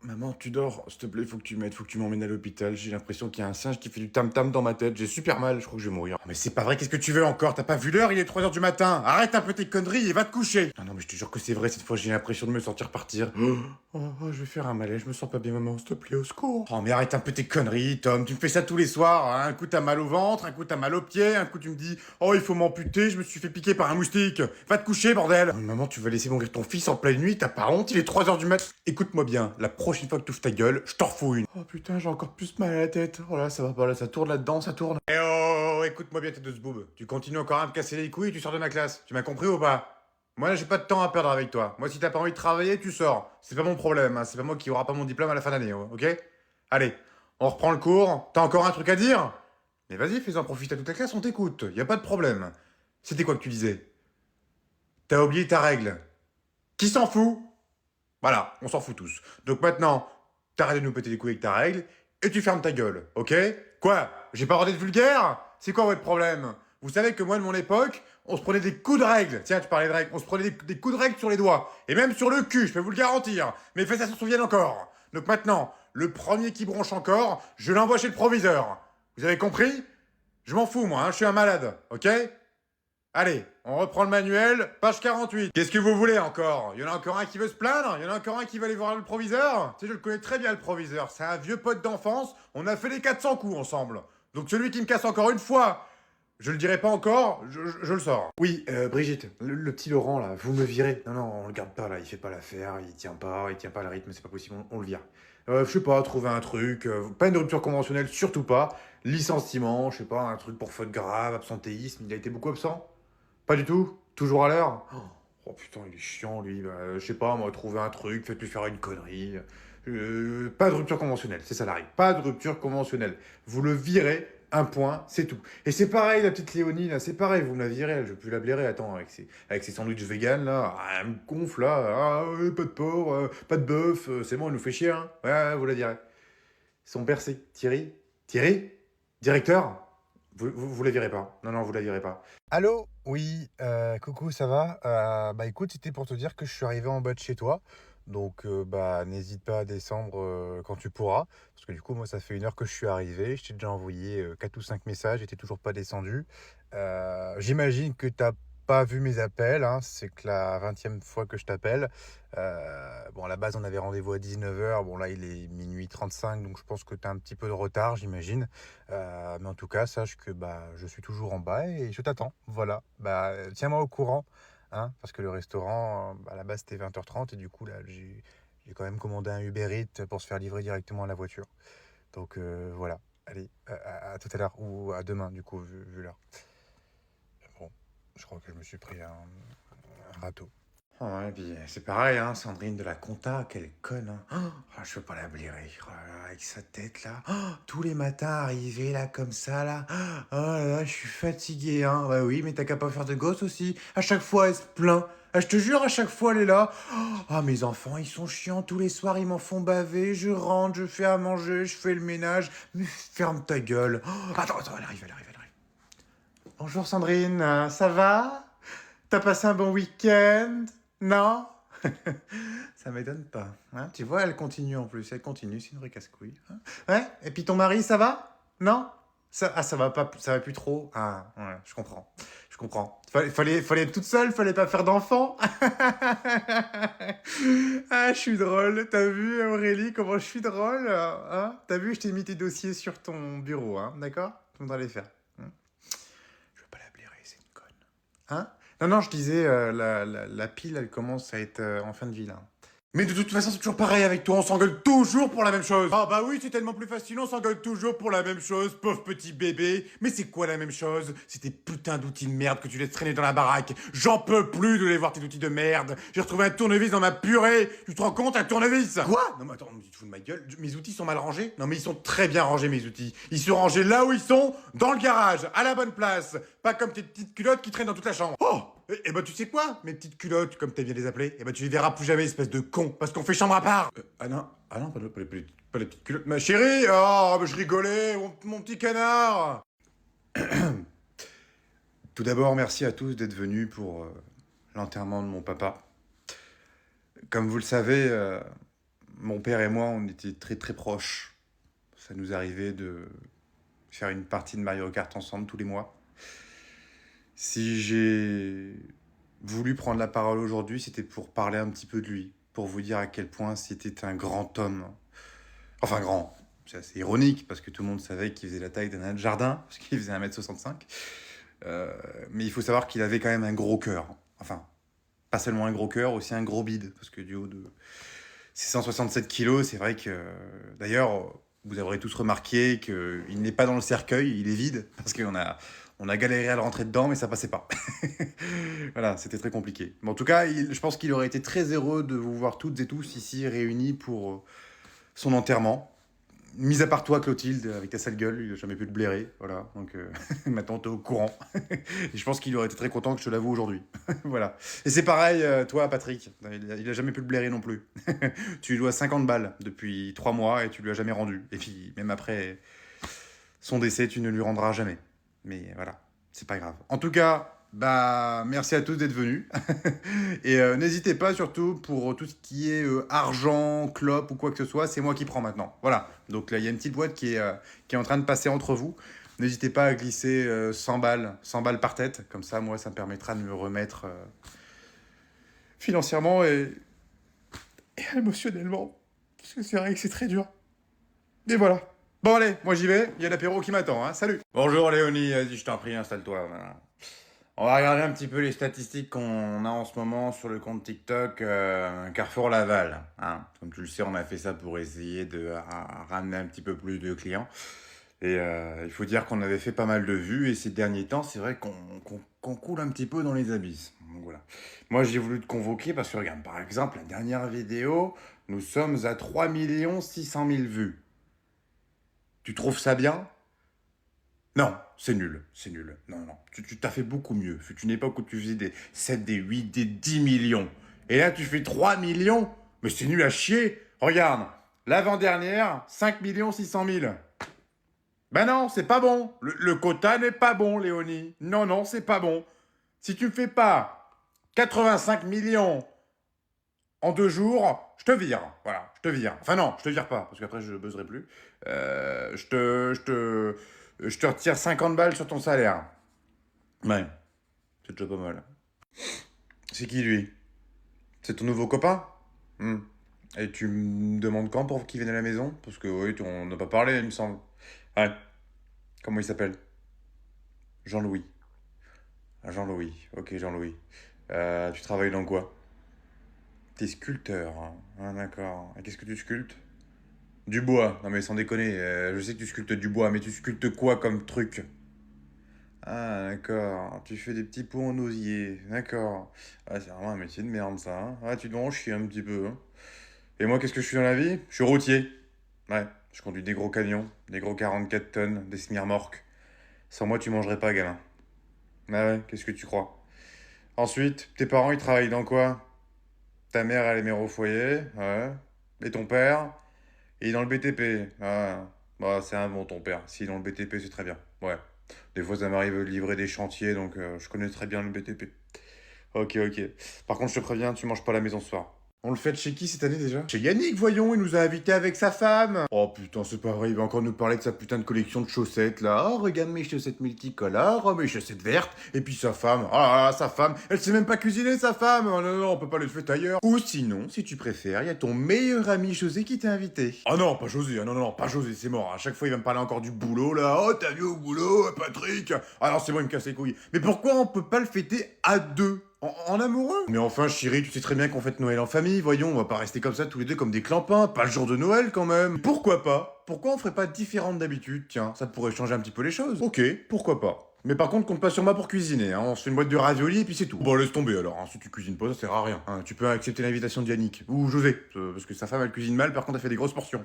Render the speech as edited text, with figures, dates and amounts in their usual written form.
Maman, tu dors, s'il te plaît, faut que tu m'aides, faut que tu m'emmènes à l'hôpital. J'ai l'impression qu'il y a un singe qui fait du tam-tam dans ma tête. J'ai super mal, je crois que je vais mourir. Mais c'est pas vrai, qu'est-ce que tu veux encore? T'as pas vu l'heure? Il est 3 heures du matin. Arrête un peu tes conneries et va te coucher. Non, non, mais je te jure que c'est vrai, cette fois j'ai l'impression de me sentir partir. Je vais faire un malaise, je me sens pas bien, maman, s'il te plaît, au secours. Oh, mais arrête un peu tes conneries, Tom. Tu me fais ça tous les soirs, hein. Un coup t'as mal au ventre, un coup t'as mal aux pieds, un coup tu me dis, oh, il faut m'amputer, je me suis fait piquer par un moustique. Va te coucher, bordel. Oh, maman, tu vas laisser mourir ton fils en pleine nuit, t'as pas honte? Il est 3 heures du mat. Écoute-moi bien, la prochaine fois que tu ouvres ta gueule, je t'en refous une. Oh putain, j'ai encore plus mal à la tête. Oh là, ça va pas, là, ça tourne là-dedans, ça tourne. Eh oh, écoute-moi bien, tête de ce boob. Tu continues encore à me casser les couilles, tu sors de ma classe. Tu m'as compris ou pas? Moi, là, j'ai pas de temps à perdre avec toi. Moi, si t'as pas envie de travailler, tu sors. C'est pas mon problème, hein. C'est pas moi qui aura pas mon diplôme à la fin d'année, ok? Allez, on reprend le cours. T'as encore un truc à dire? Mais vas-y, fais-en profiter à toute la classe, on t'écoute. Y a pas de problème. C'était quoi que tu disais? T'as oublié ta règle. Qui s'en fout? Voilà, on s'en fout tous. Donc maintenant, t'arrêtes de nous péter les couilles avec ta règle et tu fermes ta gueule, ok? Quoi? J'ai pas le droit d'être vulgaire? C'est quoi votre problème? Vous savez que moi, de mon époque, on se prenait des coups de règle. Tiens, tu parlais de règle. On se prenait des coups de règle sur les doigts. Et même sur le cul, je peux vous le garantir. Mes fesses, elles s'en souviennent encore. Donc maintenant, le premier qui bronche encore, je l'envoie chez le proviseur. Vous avez compris? Je m'en fous, moi, hein, je suis un malade, ok? Allez, on reprend le manuel, page 48. Qu'est-ce que vous voulez encore? Il y en a encore un qui veut se plaindre? Il y en a encore un qui veut aller voir le proviseur? Tu sais, je le connais très bien, le proviseur. C'est un vieux pote d'enfance. On a fait les 400 coups ensemble. Donc celui qui me casse encore une fois, je le dirai pas encore, je le sors. Oui, Brigitte, le petit Laurent, là, vous me virez. Non, non, on le garde pas, là. Il fait pas l'affaire, il tient pas le rythme, c'est pas possible, on le vire. Je sais pas, trouver un truc, pas une rupture conventionnelle, surtout pas. Licenciement, je sais pas, un truc pour faute grave, absentéisme, il a été beaucoup absent? Pas du tout? Toujours à l'heure? Oh putain, il est chiant lui. Bah, je sais pas, moi, trouver un truc, faites-lui faire une connerie. Pas de rupture conventionnelle, c'est ça la règle. Pas de rupture conventionnelle. Vous le virez, un point, c'est tout. Et c'est pareil, la petite Léonie, là, c'est pareil, vous me la virez, je vais plus la blairer, attends, avec ses sandwichs vegan, là, ah, elle me gonfle, là, ah, ouais, pas de porc, pas de bœuf, c'est bon, elle nous fait chier, hein. Ouais, ouais, vous la virez. Son père, c'est Thierry? Thierry? Directeur? Vous la virez pas. Non, non, vous la virez pas. Allô? Oui, coucou, ça va? Bah écoute, c'était pour te dire que je suis arrivé en bas de chez toi. Donc bah n'hésite pas à descendre quand tu pourras. Parce que du coup, moi, ça fait 1 heure que je suis arrivé. Je t'ai déjà envoyé 4 ou 5 messages et t'es toujours pas descendu. J'imagine que t'as pas vu mes appels, hein. C'est que la 20e fois que je t'appelle. Bon, à la base, on avait rendez-vous à 19 heures. Bon, là, il est minuit 35, donc je pense que t'as un petit peu de retard, j'imagine. Mais en tout cas, sache que bah, je suis toujours en bas et je t'attends. Voilà. Bah, tiens-moi au courant, hein, parce que le restaurant, à la base, c'était 20h30 et du coup, là, j'ai quand même commandé un Uber Eats pour se faire livrer directement à la voiture. Donc voilà. Allez, à tout à l'heure ou à demain, du coup, vu l'heure. Bon, je crois que je me suis pris un râteau. Ouais, puis c'est pareil, hein, Sandrine de la compta, quelle conne, hein. Je peux pas la blairer, oh là là, avec sa tête là. Tous les matins arriver là comme ça là. Oh là là, je suis fatigué, hein. Bah oui, mais t'as qu'à pas faire de gosse aussi. À chaque fois, elle se plaint. Ah, je te jure, à chaque fois, elle est là. Ah, mes enfants, ils sont chiants. Tous les soirs, ils m'en font baver. Je rentre, je fais à manger, je fais le ménage. Mais ferme ta gueule. Attends, attends, elle arrive, elle arrive, elle arrive. Bonjour Sandrine, ça va? T'as passé un bon week-end? Non? Ça m'étonne pas, hein. Tu vois, elle continue en plus, elle continue, c'est une vraie casse-couille, hein. Ouais? Et puis ton mari, ça va? Non? Ça va pas, ça va plus trop? Ah, ouais, je comprends. Je comprends. Fallait être toute seule, fallait pas faire d'enfant. Ah, je suis drôle. T'as vu, Aurélie, comment je suis drôle, hein? T'as vu, je t'ai mis tes dossiers sur ton bureau, hein, d'accord? Tu voudras les faire. Hein. Je veux pas la blairer, c'est une conne. Hein? Non, non, je disais, la pile, elle commence à être en fin de vie, là. Mais de toute façon, c'est toujours pareil avec toi, on s'engueule toujours pour la même chose. Ah bah oui, c'est tellement plus facile, on s'engueule toujours pour la même chose, pauvre petit bébé. Mais c'est quoi la même chose? C'est tes putains d'outils de merde que tu laisses traîner dans la baraque. J'en peux plus de les voir tes outils de merde. J'ai retrouvé un tournevis dans ma purée. Tu te rends compte, un tournevis? Quoi? Non mais attends, tu te fous de ma gueule? Mes outils sont mal rangés? Non mais ils sont très bien rangés, mes outils. Ils sont rangés là où ils sont, dans le garage, à la bonne place. Pas comme tes petites culottes qui traînent dans toute la chambre. Oh! Eh ben tu sais quoi, mes petites culottes, comme t'aimes bien les appeler, eh ben tu les verras plus jamais, espèce de con, parce qu'on fait chambre à part. Ah non, pas les petites culottes. Ma chérie, oh, mais je rigolais, mon petit canard. Tout d'abord, merci à tous d'être venus pour l'enterrement de mon papa. Comme vous le savez, mon père et moi, on était très très proches. Ça nous arrivait de faire une partie de Mario Kart ensemble tous les mois. Si j'ai voulu prendre la parole aujourd'hui, c'était pour parler un petit peu de lui, pour vous dire à quel point c'était un grand homme. Enfin grand, c'est assez ironique parce que tout le monde savait qu'il faisait la taille d'un nain de jardin, parce qu'il faisait 1,65 m. Mais il faut savoir qu'il avait quand même un gros cœur. Enfin, pas seulement un gros cœur, aussi un gros bide, parce que du haut de ses 167 kilos, c'est vrai que... D'ailleurs, vous aurez tous remarqué qu'il n'est pas dans le cercueil, il est vide, parce on a galéré à le rentrer dedans, mais ça passait pas. Voilà, c'était très compliqué. Mais en tout cas, je pense qu'il aurait été très heureux de vous voir toutes et tous ici réunis pour son enterrement. Mis à part toi, Clotilde, avec ta sale gueule, il n'a jamais pu te blairer. Voilà, donc maintenant t'es au courant. Et je pense qu'il aurait été très content que je te l'avoue aujourd'hui. Voilà. Et c'est pareil, toi, Patrick, il a jamais pu te blairer non plus. Tu lui dois 50 balles depuis 3 mois et tu lui as jamais rendu. Et puis, même après son décès, tu ne lui rendras jamais. Mais voilà, c'est pas grave. En tout cas, bah, merci à tous d'être venus. Et n'hésitez pas surtout pour tout ce qui est argent, clope ou quoi que ce soit, c'est moi qui prends maintenant. Voilà. Donc là, il y a une petite boîte qui est en train de passer entre vous. N'hésitez pas à glisser 100 balles par tête. Comme ça, moi, ça me permettra de me remettre financièrement et émotionnellement. Parce que c'est vrai que c'est très dur. Et voilà. Bon allez, moi j'y vais, il y a l'apéro qui m'attend, hein. Salut. Bonjour Léonie, vas-y, je t'en prie, installe-toi. Voilà. On va regarder un petit peu les statistiques qu'on a en ce moment sur le compte TikTok Carrefour Laval. Hein. Comme tu le sais, on a fait ça pour essayer de ramener un petit peu plus de clients. Et il faut dire qu'on avait fait pas mal de vues et ces derniers temps, c'est vrai qu'on coule un petit peu dans les abysses. Donc voilà. Moi, j'ai voulu te convoquer parce que regarde, par exemple, la dernière vidéo, nous sommes à 3 600 000 vues. Tu trouves ça bien? Non, c'est nul, c'est nul. Non, non, tu t'as fait beaucoup mieux. Fut une époque où tu faisais des 7, des 8, des 10 millions. Et là, tu fais 3 millions? Mais c'est nul à chier. Regarde, l'avant-dernière, 5 600 000. Ben non, c'est pas bon. Le quota n'est pas bon, Léonie. Non, non, c'est pas bon. Si tu me fais pas 85 millions en 2 jours, je te vire. Voilà, je te vire. Enfin non, je te vire pas, parce qu'après je buzzerai plus. Je te retire 50 balles sur ton salaire. Ouais, c'est déjà pas mal. C'est qui lui? C'est ton nouveau copain? Hmm. Et tu me demandes quand pour qu'il vienne à la maison? Parce que oui, on n'a pas parlé, il me semble. Ouais. Comment il s'appelle? Jean-Louis. Ah, Jean-Louis. Ok, Jean-Louis. Tu travailles dans quoi? T'es sculpteur, hein. Ah, d'accord. Et qu'est-ce que tu sculptes? Du bois. Non mais sans déconner, je sais que tu sculptes du bois, mais tu sculptes quoi comme truc? Ah, d'accord. Tu fais des petits pots en osier. D'accord. Ah, c'est vraiment un métier de merde, ça, hein. Ah, tu dois en chier un petit peu, hein. Et moi, qu'est-ce que je suis dans la vie? Je suis routier. Ouais, je conduis des gros camions, des gros 44 tonnes, des semi-remorques. Sans moi, tu mangerais pas, gamin. Ah ouais, qu'est-ce que tu crois? Ensuite, tes parents, ils travaillent dans quoi? Ta mère, elle est mère au foyer, ouais. Et ton père? Il est dans le BTP. Ah, bah, c'est un bon, ton père. S'il est dans le BTP, c'est très bien. Ouais. Des fois, ça m'arrive de livrer des chantiers, donc je connais très bien le BTP. Ok, ok. Par contre, je te préviens, tu manges pas à la maison ce soir. On le fait chez qui cette année déjà? Chez Yannick, voyons, il nous a invités avec sa femme. Oh putain, c'est pas vrai, il va encore nous parler de sa putain de collection de chaussettes là. Oh, regarde mes chaussettes multicolores, oh, mes chaussettes vertes. Et puis sa femme, oh là là, sa femme, elle sait même pas cuisiner sa femme. Oh non, non, on peut pas les faire ailleurs. Ou sinon, si tu préfères, il y a ton meilleur ami José qui t'a invité. Ah non, pas José, ah non, non, non, pas José, c'est mort. À chaque fois, il va me parler encore du boulot là. Oh, t'as vu au boulot, Patrick? Ah non, c'est bon, il me casse les couilles. Mais pourquoi on peut pas le fêter à deux? En amoureux? Mais enfin, chérie, tu sais très bien qu'on fête Noël en famille, voyons, on va pas rester comme ça tous les deux comme des clampins, pas le jour de Noël quand même. Pourquoi pas? Pourquoi on ferait pas différente d'habitude? Tiens, ça pourrait changer un petit peu les choses. Ok, pourquoi pas. Mais par contre, compte pas sur moi pour cuisiner, hein. On se fait une boîte de raviolis et puis c'est tout. Bon, laisse tomber alors, hein. Si tu cuisines pas, ça sert à rien, hein. Tu peux accepter l'invitation de Yannick, ou José, parce que sa femme elle cuisine mal, par contre elle fait des grosses portions.